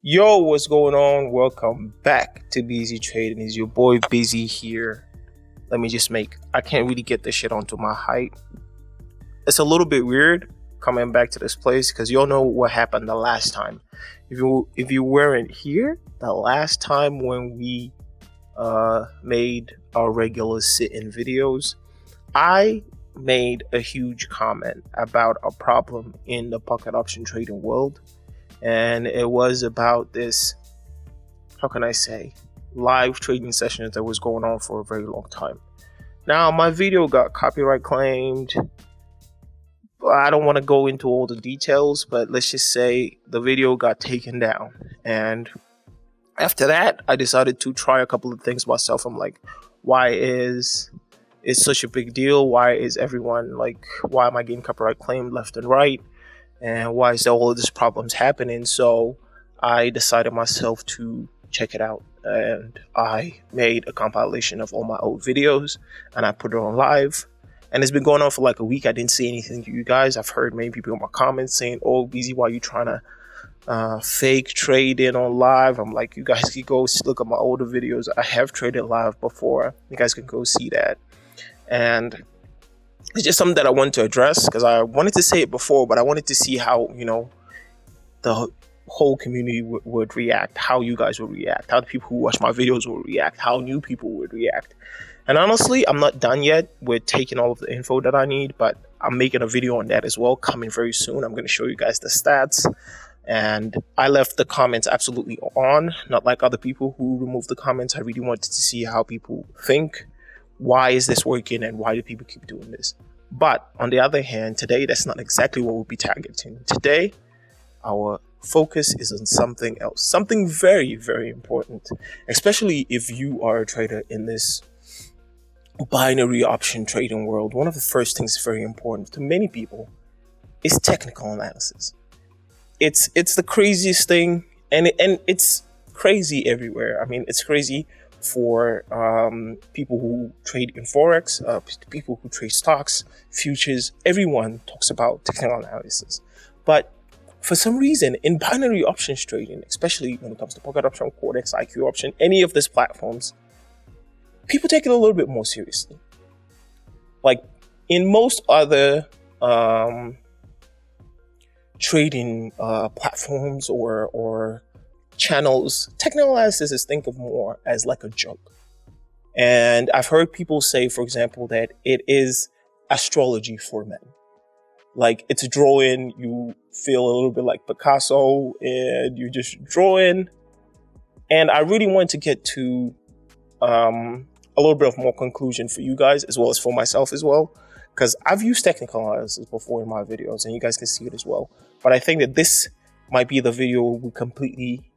Yo, what's going on? Welcome back to Busy Trading. It's your boy Busy here. I can't really get this shit onto my height. It's a little bit weird coming back to this place because you all know what happened the last time. If you weren't here, the last time when we made our regular sit-in videos, I made a huge comment about a problem in the pocket option trading world. And it was about this, how can I say, live trading sessions that was going on for a very long time. Now, my video got copyright claimed. I don't want to go into all the details, but let's just say the video got taken down. And after that, I decided to try a couple of things myself. I'm like, why is it such a big deal? Why is everyone like, why am I getting copyright claimed left and right? And why is all of these problems happening? So I decided myself to check it out, and I made a compilation of all my old videos and I put it on live. And it's been going on for like a week. I didn't say anything to you guys. I've heard many people in my comments saying, "Oh, Busy, why are you trying to fake trade in on live?" I'm like, you guys can go look at my older videos. I have traded live before. You guys can go see that. And it's just something that I wanted to address because I wanted to say it before, but I wanted to see how, the whole community would react, how you guys would react, how the people who watch my videos will react, how new people would react. And honestly, I'm not done yet with taking all of the info that I need, but I'm making a video on that as well, coming very soon. I'm going to show you guys the stats. And I left the comments absolutely on, not like other people who removed the comments. I really wanted to see how people think. Why is this working and why do people keep doing this? But on the other hand, today, that's not exactly what we'll be targeting. Today, our focus is on something else, something very, very important, especially if you are a trader in this binary option trading world. One of the first things very important to many people is technical analysis. It's the craziest thing, and it's crazy everywhere. I mean, it's crazy for people who trade in Forex, people who trade stocks, futures. Everyone talks about technical analysis. But for some reason, in binary options trading, especially when it comes to Pocket Option, Cortex, IQ Option, any of these platforms, people take it a little bit more seriously. Like in most other trading platforms or channels, technical analysis is think of more as like a joke. And I've heard people say, for example, that it is astrology for men. Like it's a drawing, you feel a little bit like Picasso and you just draw in. And I really want to get to a little bit of more conclusion for you guys as well as for myself as well. Because I've used technical analysis before in my videos and you guys can see it as well. But I think that this might be the video we completely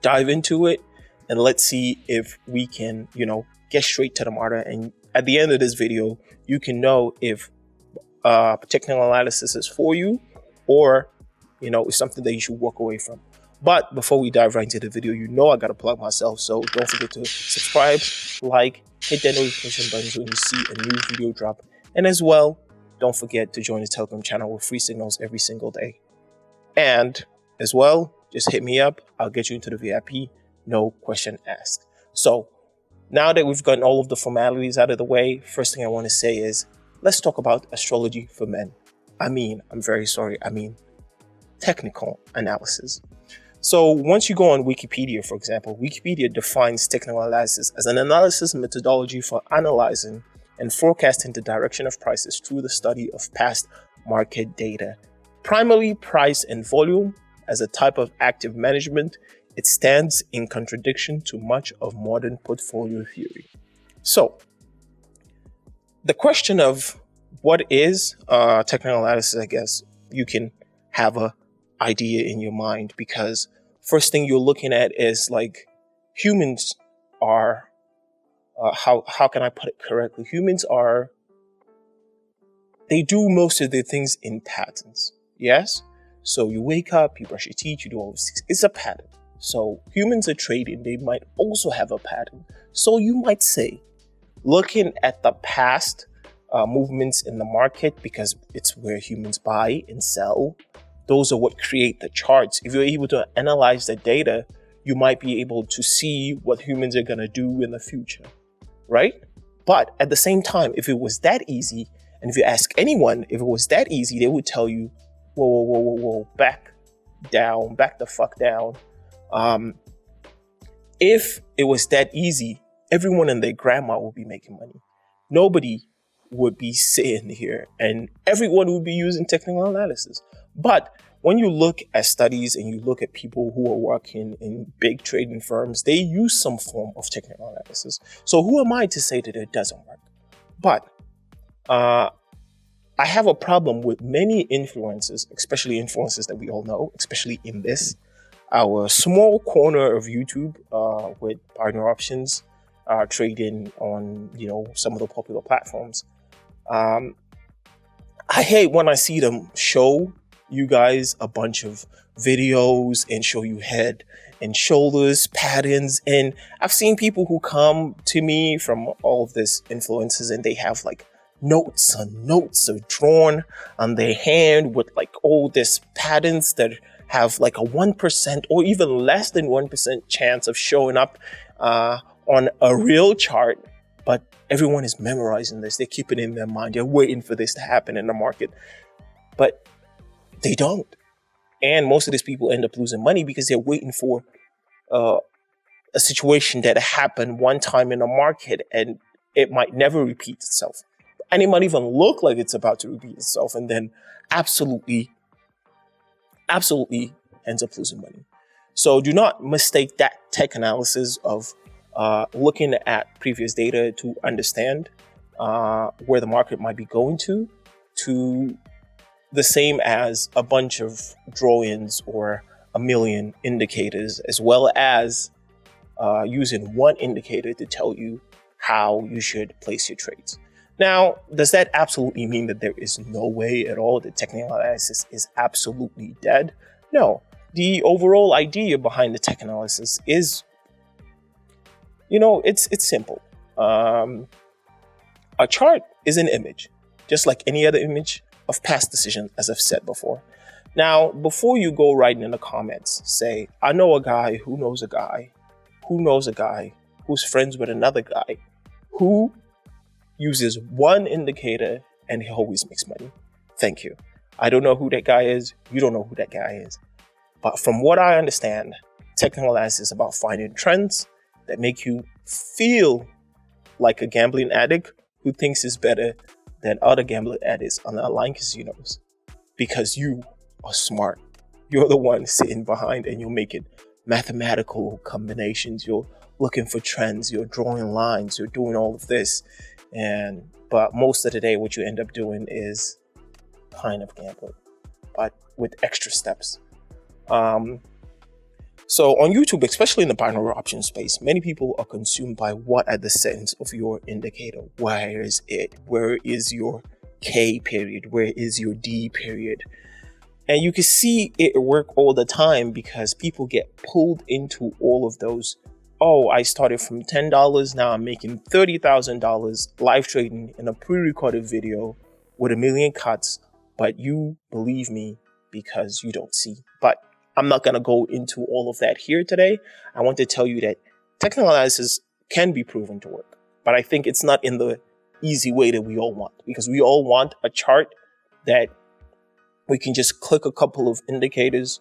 dive into it, and let's see if we can, get straight to the matter. And at the end of this video, you can know if technical analysis is for you or, it's something that you should walk away from. But before we dive right into the video, I got to plug myself. So don't forget to subscribe, like, hit that notification button so when you see a new video drop. And as well, don't forget to join the Telegram channel with free signals every single day. And as well, just hit me up. I'll get you into the VIP. No question asked. So now that we've gotten all of the formalities out of the way, first thing I want to say is let's talk about astrology for men. I'm very sorry. Technical analysis. So once you go on Wikipedia, for example, Wikipedia defines technical analysis as an analysis methodology for analyzing and forecasting the direction of prices through the study of past market data. Primarily price and volume. As a type of active management, it stands in contradiction to much of modern portfolio theory. So, the question of what is technical analysis, I guess you can have an idea in your mind, because first thing you're looking at is like humans are, how can I put it correctly? Humans are, they do most of their things in patterns, yes? So you wake up, you brush your teeth, you do all this. It's a pattern. So humans are trading, they might also have a pattern. So you might say, looking at the past movements in the market, because it's where humans buy and sell, Those are what create the charts. If you're able to analyze the data, you might be able to see what humans are going to do in the future, right? But at the same time, if it was that easy, and if you ask anyone if it was that easy, they would tell you, whoa, whoa, whoa, whoa, whoa, back down, back the fuck down. If it was that easy, everyone and their grandma would be making money. Nobody would be sitting here and everyone would be using technical analysis. But when you look at studies and you look at people who are working in big trading firms, they use some form of technical analysis. So who am I to say that it doesn't work? But I have a problem with many influencers, especially influencers that we all know, especially in this, our small corner of YouTube with partner options, trading on, some of the popular platforms. I hate when I see them show you guys a bunch of videos and show you head and shoulders patterns. And I've seen people who come to me from all of this influences and they have like notes are drawn on their hand with like all this patterns that have like a 1% or even less than 1% chance of showing up on a real chart. But everyone is memorizing this. They keep it in their mind. They're waiting for this to happen in the market. But they don't. And most of these people end up losing money because they're waiting for a situation that happened one time in the market and it might never repeat itself. And it might even look like it's about to repeat itself and then absolutely ends up losing money. So do not mistake that tech analysis of looking at previous data to understand where the market might be going to the same as a bunch of drawings or a million indicators, as well as using one indicator to tell you how you should place your trades. Now, does that absolutely mean that there is no way at all that technical analysis is absolutely dead? No. The overall idea behind the tech analysis is, it's simple. A chart is an image, just like any other image of past decision, as I've said before. Now, before you go writing in the comments, say, I know a guy who knows a guy who knows a guy who's friends with another guy who uses one indicator and he always makes money. Thank you. I don't know who that guy is. You don't know who that guy is. But from what I understand, technical analysis is about finding trends that make you feel like a gambling addict who thinks is better than other gambling addicts on the online casinos because you are smart. You're the one sitting behind and you're making mathematical combinations. You're looking for trends. You're drawing lines. You're doing all of this. But most of the day, what you end up doing is kind of gambling, but with extra steps. So on YouTube, especially in the binary option space, many people are consumed by what are the settings of your indicator. Where is it? Where is your K period? Where is your D period? And you can see it work all the time because people get pulled into all of those. Oh, I started from $10. Now I'm making $30,000 live trading in a pre-recorded video with 1 million cuts. But you believe me because you don't see. But I'm not going to go into all of that here today. I want to tell you that technical analysis can be proven to work, but I think it's not in the easy way that we all want, because we all want a chart that we can just click a couple of indicators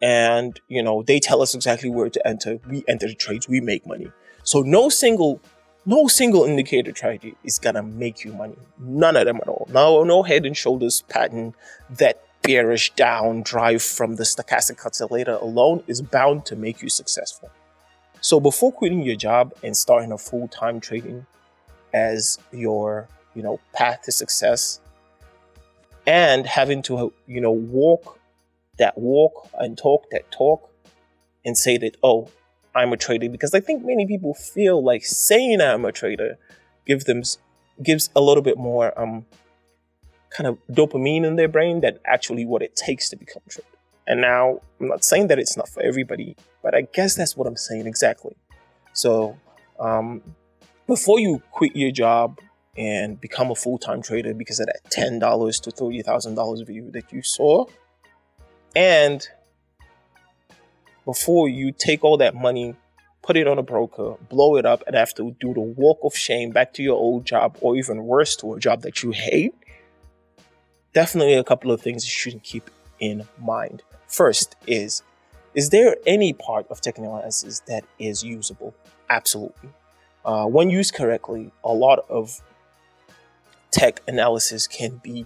and, they tell us exactly where to enter. We enter the trades, we make money. So no single indicator trade is going to make you money. None of them at all. No head and shoulders pattern that bearish down drive from the stochastic calculator alone is bound to make you successful. So before quitting your job and starting a full-time trading as your, path to success, and having to, walk that walk and talk that talk and say that, oh, I'm a trader, because I think many people feel like saying I'm a trader gives a little bit more kind of dopamine in their brain than actually what it takes to become a trader. And now I'm not saying that it's not for everybody, but I guess that's what I'm saying exactly. So before you quit your job and become a full-time trader because of that $10 to $30,000 view that you saw, And before you take all that money, put it on a broker, blow it up, and have to do the walk of shame back to your old job, or even worse, to a job that you hate, definitely a couple of things you shouldn't keep in mind. First is there any part of technical analysis that is usable? Absolutely. When used correctly, a lot of tech analysis can be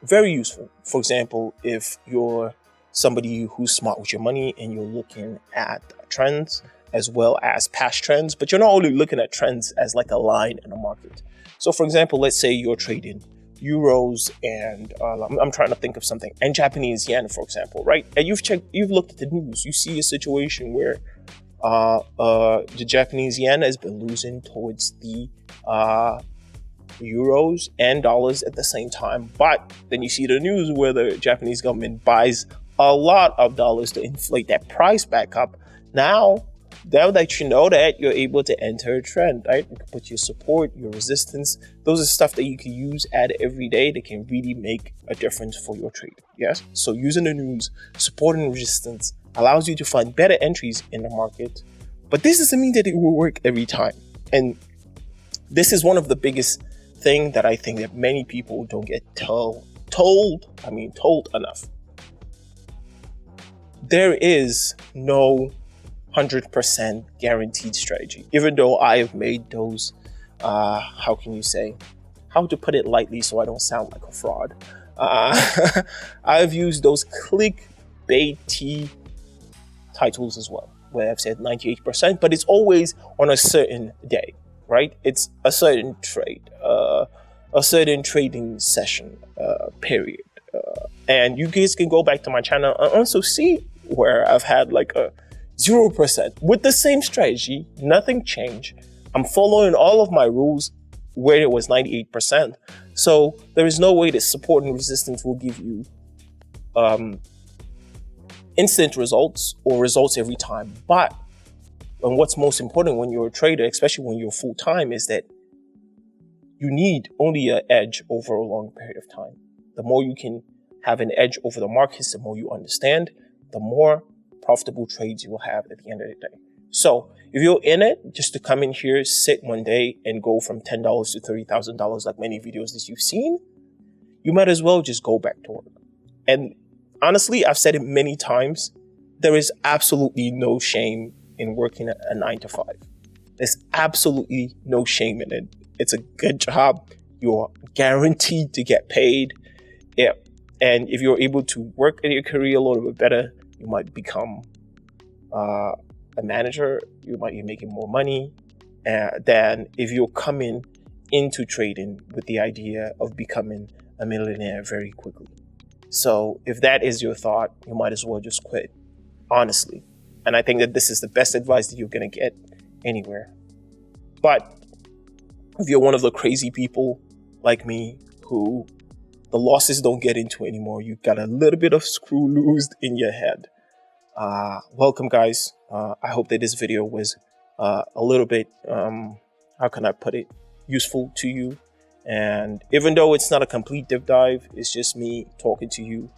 very useful. For example, if you're somebody who's smart with your money and you're looking at trends as well as past trends, but you're not only looking at trends as like a line in a market. So for example, let's say you're trading euros and I'm trying to think of something, and Japanese yen, for example, right? And you've looked at the news, you see a situation where the Japanese yen has been losing towards the euros and dollars at the same time. But then you see the news where the Japanese government buys a lot of dollars to inflate that price back up. Now that you know that, you're able to enter a trend, right? You can put your support, your resistance. Those are stuff that you can use at every day that can really make a difference for your trade. Yes. So using the news, support and resistance allows you to find better entries in the market. But this doesn't mean that it will work every time. And this is one of the biggest thing that I think that many people don't get told enough. There is no 100% guaranteed strategy. Even though I have made those, how to put it lightly so I don't sound like a fraud. I've used those clickbaity titles as well, where I've said 98%, but it's always on a certain day, right? It's a certain trade, a certain trading session period. And you guys can go back to my channel and also see where I've had like a 0% with the same strategy, nothing changed. I'm following all of my rules where it was 98%. So there is no way that support and resistance will give you instant results or results every time. But and what's most important when you're a trader, especially when you're full-time, is that you need only an edge over a long period of time. The more you can have an edge over the markets, the more you understand, the more profitable trades you will have at the end of the day. So if you're in it just to come in here, sit one day and go from $10 to $30,000 like many videos that you've seen, you might as well just go back to work. And honestly, I've said it many times, there is absolutely no shame in working a 9-to-5. There's absolutely no shame in it. It's a good job. You're guaranteed to get paid. Yeah. And if you're able to work in your career a little bit better, you might become a manager. You might be making more money than if you're coming into trading with the idea of becoming a millionaire very quickly. So if that is your thought, you might as well just quit, honestly. And I think that this is the best advice that you're going to get anywhere. But if you're one of the crazy people like me who the losses don't get into anymore, you got a little bit of screw loose in your head, welcome, guys. I hope that this video was a little bit, how can I put it, useful to you. And even though it's not a complete deep dive, it's just me talking to you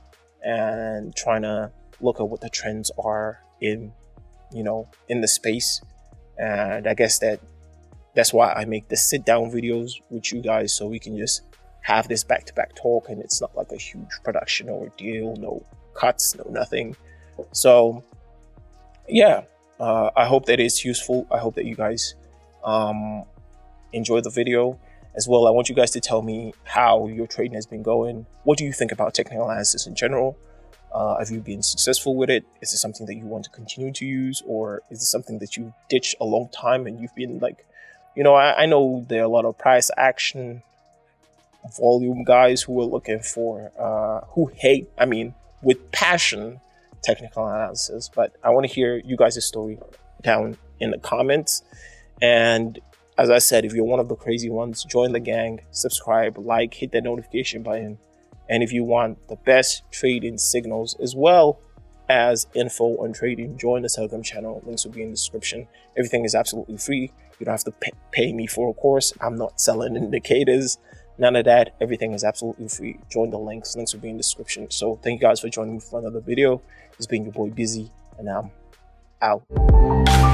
and trying to look at what the trends are in the space. And I guess that's why I make the sit down videos with you guys, so we can just have this back-to-back talk, and it's not like a huge production or deal, no cuts, no nothing. So yeah, I hope that it's useful. I hope that you guys enjoy the video as well. I want you guys to tell me how your trading has been going. What do you think about technical analysis in general? Have you been successful with it? Is it something that you want to continue to use, or is it something that you ditched a long time and you've been like, I know there are a lot of price action volume guys who are looking for, who hate, with passion, technical analysis. But I want to hear you guys' story down in the comments. And as I said, if you're one of the crazy ones, join the gang, subscribe, like, hit that notification button. And if you want the best trading signals as well as info on trading, join the Telegram channel. Links will be in the description. Everything is absolutely free. You don't have to pay me for a course. I'm not selling indicators. None of that. Everything is absolutely free. Join the links. Links will be in the description. So thank you guys for joining me for another video. It's been your boy Busy, and I'm out.